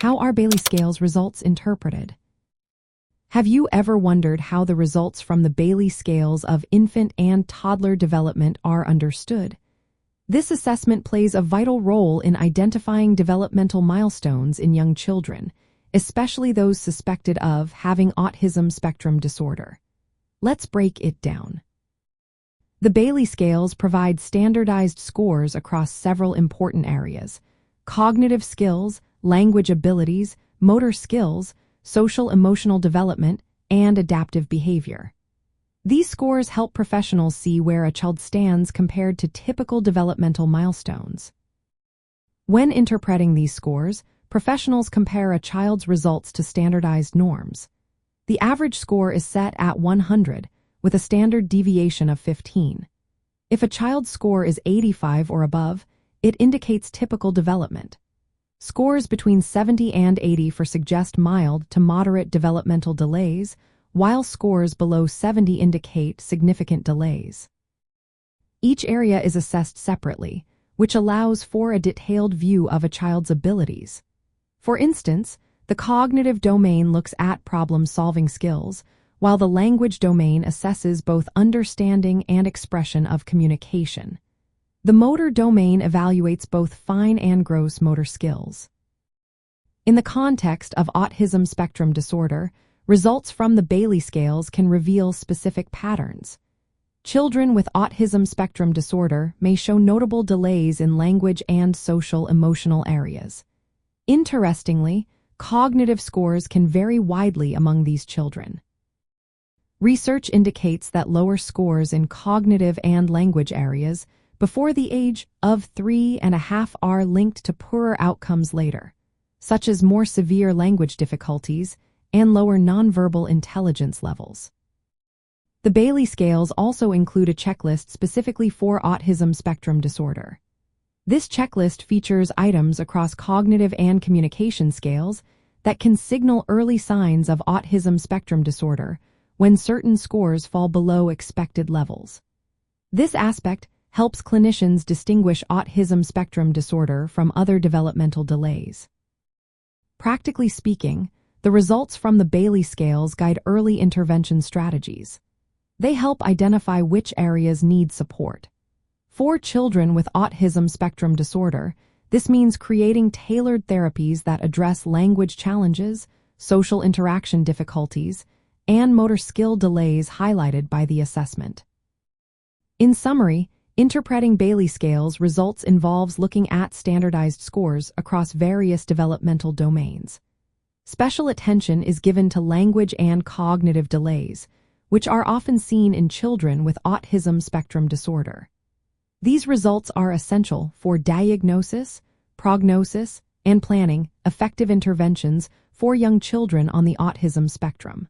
How are Bayley Scales results interpreted? Have you ever wondered how the results from the Bayley Scales of infant and toddler development are understood? This assessment plays a vital role in identifying developmental milestones in young children, especially those suspected of having autism spectrum disorder. Let's break it down. The Bayley Scales provide standardized scores across several important areas: cognitive skills, language abilities, motor skills, social-emotional development, and adaptive behavior. These scores help professionals see where a child stands compared to typical developmental milestones. When interpreting these scores, professionals compare a child's results to standardized norms. The average score is set at 100, with a standard deviation of 15. If a child's score is 85 or above, it indicates typical development. Scores between 70 and 80 suggest mild to moderate developmental delays, while scores below 70 indicate significant delays. Each area is assessed separately, which allows for a detailed view of a child's abilities. For instance, the cognitive domain looks at problem-solving skills, while the language domain assesses both understanding and expression of communication. The motor domain evaluates both fine and gross motor skills. In the context of autism spectrum disorder, results from the Bayley Scales can reveal specific patterns. Children with autism spectrum disorder may show notable delays in language and social-emotional areas. Interestingly, cognitive scores can vary widely among these children. Research indicates that lower scores in cognitive and language areas before the age of 3.5 are linked to poorer outcomes later, such as more severe language difficulties and lower nonverbal intelligence levels. The Bayley Scales also include a checklist specifically for autism spectrum disorder. This checklist features items across cognitive and communication scales that can signal early signs of autism spectrum disorder when certain scores fall below expected levels. This aspect helps clinicians distinguish autism spectrum disorder from other developmental delays. Practically speaking, the results from the Bayley Scales guide early intervention strategies. They help identify which areas need support. For children with autism spectrum disorder, this means creating tailored therapies that address language challenges, social interaction difficulties, and motor skill delays highlighted by the assessment. In summary, interpreting Bayley Scales results involves looking at standardized scores across various developmental domains. Special attention is given to language and cognitive delays, which are often seen in children with autism spectrum disorder. These results are essential for diagnosis, prognosis, and planning effective interventions for young children on the autism spectrum.